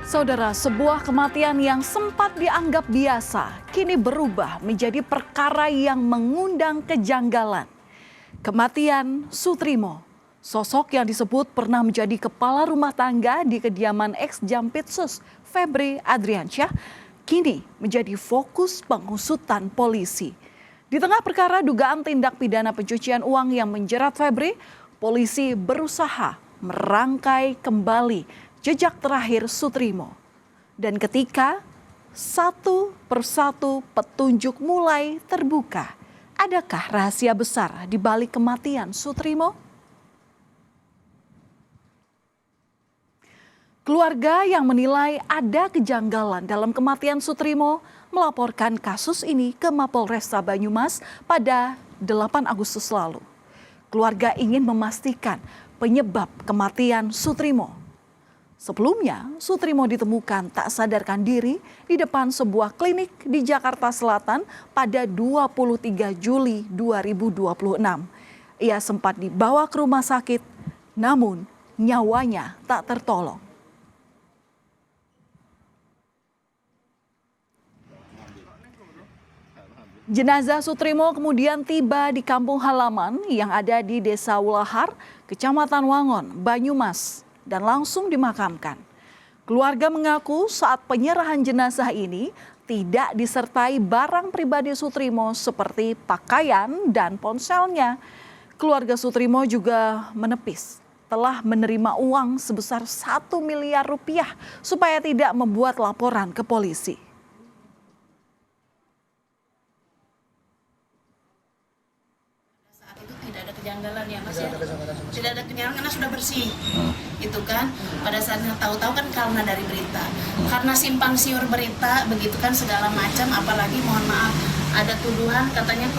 Saudara, sebuah kematian yang sempat dianggap biasa kini berubah menjadi perkara yang mengundang kejanggalan. Kematian Sutrimo, sosok yang disebut pernah menjadi kepala rumah tangga di kediaman ex-Jampitsus Febri Adriansyah, kini menjadi fokus pengusutan polisi. Di tengah perkara dugaan tindak pidana pencucian uang yang menjerat Febri, polisi berusaha merangkai kembali jejak terakhir Sutrimo. Dan ketika satu persatu petunjuk mulai terbuka, adakah rahasia besar di balik kematian Sutrimo? Keluarga yang menilai ada kejanggalan dalam kematian Sutrimo melaporkan kasus ini ke Mapolresta Banyumas pada 8 Agustus lalu. Keluarga ingin memastikan penyebab kematian Sutrimo. Sebelumnya, Sutrimo ditemukan tak sadarkan diri di depan sebuah klinik di Jakarta Selatan pada 23 Juli 2026. Ia sempat dibawa ke rumah sakit, namun nyawanya tak tertolong. Jenazah Sutrimo kemudian tiba di kampung halaman yang ada di Desa Wulahar, Kecamatan Wangon, Banyumas, dan langsung dimakamkan. Keluarga mengaku saat penyerahan jenazah ini tidak disertai barang pribadi Sutrimo seperti pakaian dan ponselnya. Keluarga Sutrimo juga menepis telah menerima uang sebesar 1 miliar rupiah supaya tidak membuat laporan ke polisi. Kejanggalan ya Mas ya, tidak ada kejanggalan karena sudah bersih, itu kan pada saatnya tahu-tahu kan karena dari berita, karena simpang siur berita begitu kan segala macam, apalagi mohon maaf ada tuduhan katanya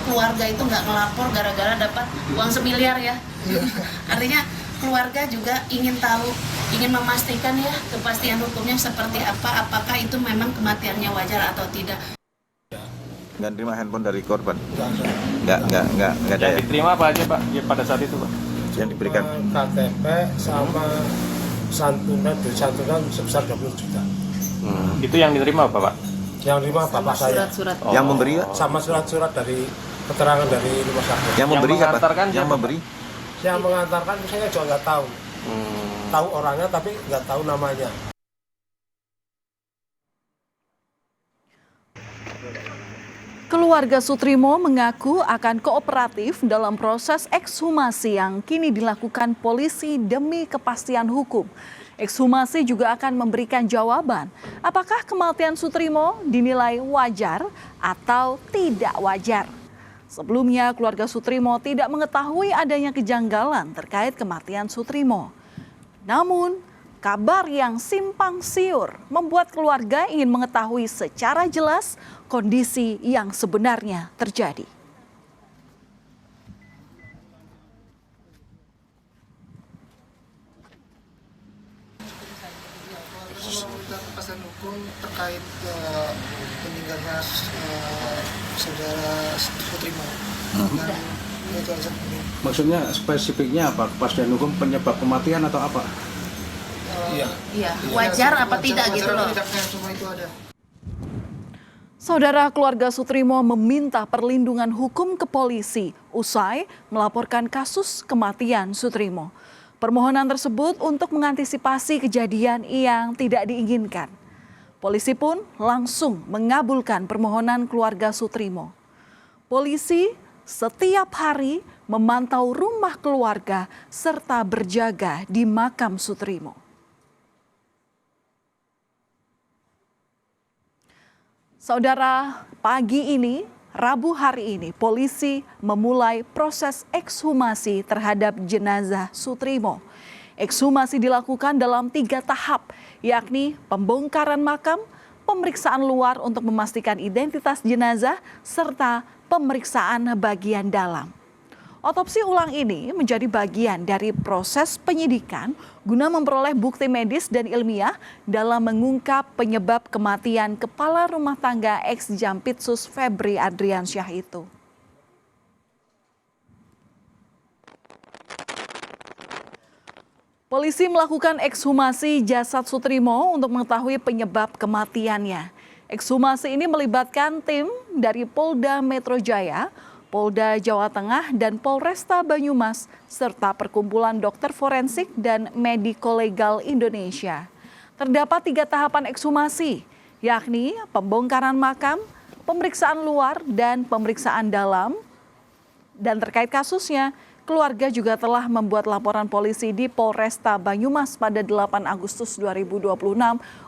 keluarga itu nggak ngelapor gara-gara dapat uang 1 miliar ya, artinya keluarga juga ingin tahu, ingin memastikan ya kepastian hukumnya seperti apa, apakah itu memang kematiannya wajar atau tidak. Nggak terima handphone dari korban? Nggak ada yang ya? diterima apa aja Pak ya, pada saat itu Pak? Yang diberikan? KTP sama santunan sebesar 20 juta. Itu yang diterima apa Pak? Yang terima bapak saya. Surat-surat. Yang memberi ya? Sama surat-surat dari keterangan dari rumah sakit. Yang memberi siapa? mengantarkan Yang siapa? memberi? Yang mengantarkan saya juga nggak tahu. Tahu orangnya tapi nggak tahu namanya. Keluarga Sutrimo mengaku akan kooperatif dalam proses ekshumasi yang kini dilakukan polisi demi kepastian hukum. Ekshumasi juga akan memberikan jawaban apakah kematian Sutrimo dinilai wajar atau tidak wajar. Sebelumnya keluarga Sutrimo tidak mengetahui adanya kejanggalan terkait kematian Sutrimo. Namun kabar yang simpang siur membuat keluarga ingin mengetahui secara jelas kondisi yang sebenarnya terjadi. Meminta kepastian hukum terkait meninggalnya saudara Sutrimo. Maksudnya spesifiknya apa? Kepastian hukum penyebab kematian atau apa? Iya, wajar apa tidak gitu loh. Semua itu ada. Saudara, keluarga Sutrimo meminta perlindungan hukum ke polisi usai melaporkan kasus kematian Sutrimo. Permohonan tersebut untuk mengantisipasi kejadian yang tidak diinginkan. Polisi pun langsung mengabulkan permohonan keluarga Sutrimo. Polisi setiap hari memantau rumah keluarga serta berjaga di makam Sutrimo. Saudara, pagi ini, Rabu hari ini, polisi memulai proses ekshumasi terhadap jenazah Sutrimo. Ekshumasi dilakukan dalam 3 tahap, yakni pembongkaran makam, pemeriksaan luar untuk memastikan identitas jenazah, serta pemeriksaan bagian dalam. Otopsi ulang ini menjadi bagian dari proses penyidikan guna memperoleh bukti medis dan ilmiah dalam mengungkap penyebab kematian kepala rumah tangga ex-Jampitsus Febri Adriansyah itu. Polisi melakukan ekshumasi jasad Sutrimo untuk mengetahui penyebab kematiannya. Ekshumasi ini melibatkan tim dari Polda Metro Jaya, Polda Jawa Tengah, dan Polresta Banyumas, serta Perkumpulan Dokter Forensik dan Mediko-Legal Indonesia. Terdapat 3 tahapan ekshumasi, yakni pembongkaran makam, pemeriksaan luar, dan pemeriksaan dalam. Dan terkait kasusnya, keluarga juga telah membuat laporan polisi di Polresta Banyumas pada 8 Agustus 2026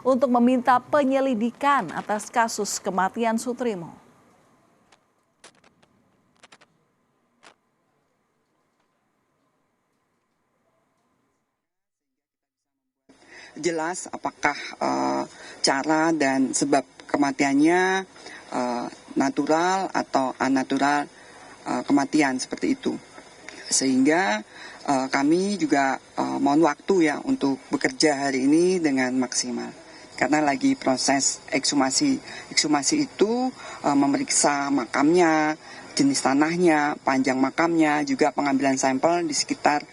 untuk meminta penyelidikan atas kasus kematian Sutrimo. Jelas apakah cara dan sebab kematiannya natural atau unnatural kematian seperti itu. Sehingga kami juga mohon waktu ya untuk bekerja hari ini dengan maksimal. Karena lagi proses ekshumasi. Ekshumasi itu memeriksa makamnya, jenis tanahnya, panjang makamnya, juga pengambilan sampel di sekitar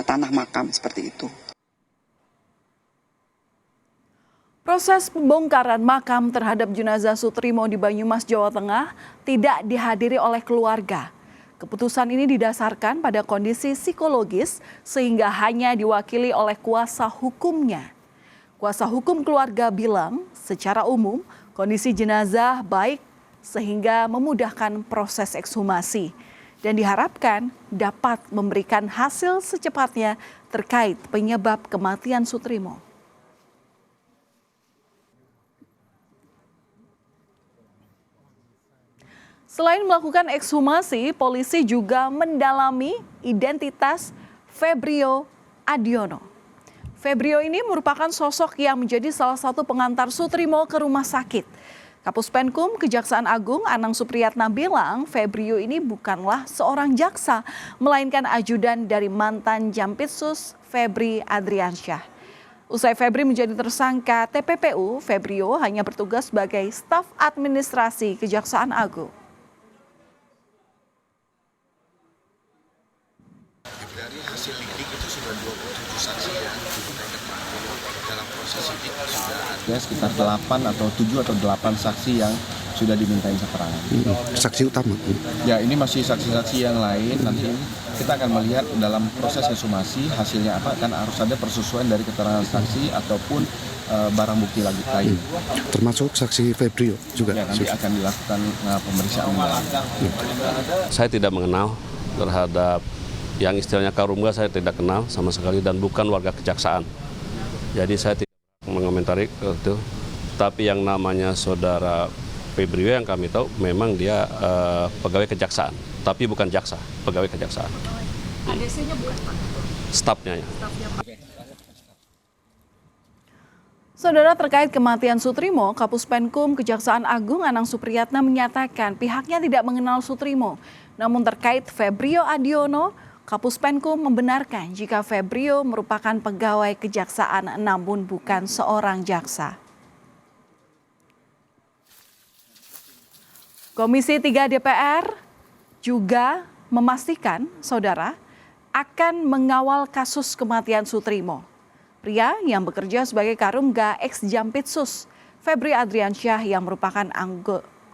tanah makam seperti itu. Proses pembongkaran makam terhadap jenazah Sutrimo di Banyumas, Jawa Tengah tidak dihadiri oleh keluarga. Keputusan ini didasarkan pada kondisi psikologis sehingga hanya diwakili oleh kuasa hukumnya. Kuasa hukum keluarga bilang secara umum kondisi jenazah baik sehingga memudahkan proses ekshumasi dan diharapkan dapat memberikan hasil secepatnya terkait penyebab kematian Sutrimo. Selain melakukan ekshumasi, polisi juga mendalami identitas Febrio Adiono. Febrio ini merupakan sosok yang menjadi salah satu pengantar Sutrimo ke rumah sakit. Kapus Penkum Kejaksaan Agung Anang Supriyatna bilang Febrio ini bukanlah seorang jaksa, melainkan ajudan dari mantan Jampitsus Febri Adriansyah. Usai Febri menjadi tersangka TPPU, Febrio hanya bertugas sebagai staf administrasi Kejaksaan Agung. Dari hasil lidik itu sudah 27 saksi yang dimintai keterangan. Dalam proses lidik sudah ada sekitar 8 atau 7 atau 8 saksi yang sudah dimintain keterangan. Saksi utama? Ya, ini masih saksi-saksi yang lain. Nanti kita akan melihat dalam proses ekshumasi hasilnya apa, kan harus ada persesuaian dari keterangan saksi ataupun barang bukti lain. Termasuk saksi Febrio juga? Ya, nanti akan dilakukan pemeriksaan ulang. Saya tidak mengenal terhadap yang istilahnya Karungga, saya tidak kenal sama sekali dan bukan warga kejaksaan. Jadi saya tidak mengomentari itu. Tapi yang namanya saudara Febrio yang kami tahu memang dia pegawai kejaksaan, tapi bukan jaksa, pegawai kejaksaan. ADC-nya bukan Pak? Stafnya ya. Saudara, terkait kematian Sutrimo, Kapus Penkum Kejaksaan Agung Anang Supriyatna menyatakan pihaknya tidak mengenal Sutrimo. Namun terkait Febrio Adiono, Kapus Penkum membenarkan jika Febrio merupakan pegawai kejaksaan namun bukan seorang jaksa. Komisi 3 DPR juga memastikan, saudara, akan mengawal kasus kematian Sutrimo. Pria yang bekerja sebagai Karungga ex-Jampitsus, Febri Adriansyah yang merupakan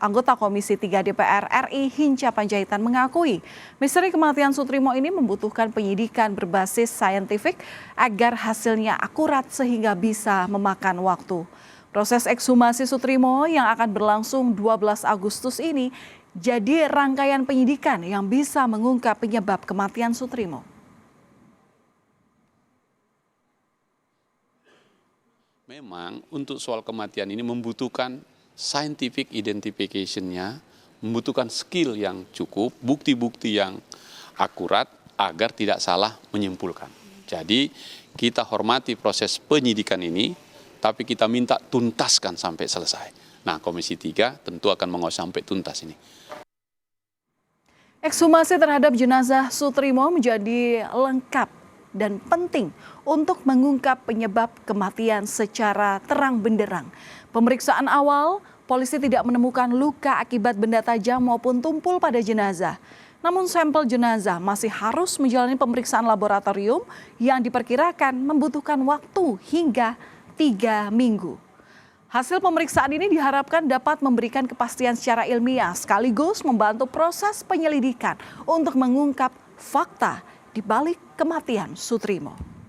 anggota Komisi 3 DPR RI Hinca Panjaitan mengakui misteri kematian Sutrimo ini membutuhkan penyidikan berbasis saintifik agar hasilnya akurat sehingga bisa memakan waktu. Proses ekshumasi Sutrimo yang akan berlangsung 12 Agustus ini jadi rangkaian penyidikan yang bisa mengungkap penyebab kematian Sutrimo. Memang untuk soal kematian ini membutuhkan scientific identification-nya, membutuhkan skill yang cukup, bukti-bukti yang akurat agar tidak salah menyimpulkan. Jadi kita hormati proses penyidikan ini, tapi kita minta tuntaskan sampai selesai. Nah, Komisi 3 tentu akan mengawal sampai tuntas ini. Ekshumasi terhadap jenazah Sutrimo menjadi lengkap dan penting untuk mengungkap penyebab kematian secara terang benderang. Pemeriksaan awal, polisi tidak menemukan luka akibat benda tajam maupun tumpul pada jenazah. Namun sampel jenazah masih harus menjalani pemeriksaan laboratorium yang diperkirakan membutuhkan waktu hingga 3 minggu. Hasil pemeriksaan ini diharapkan dapat memberikan kepastian secara ilmiah sekaligus membantu proses penyelidikan untuk mengungkap fakta di balik kematian Sutrimo.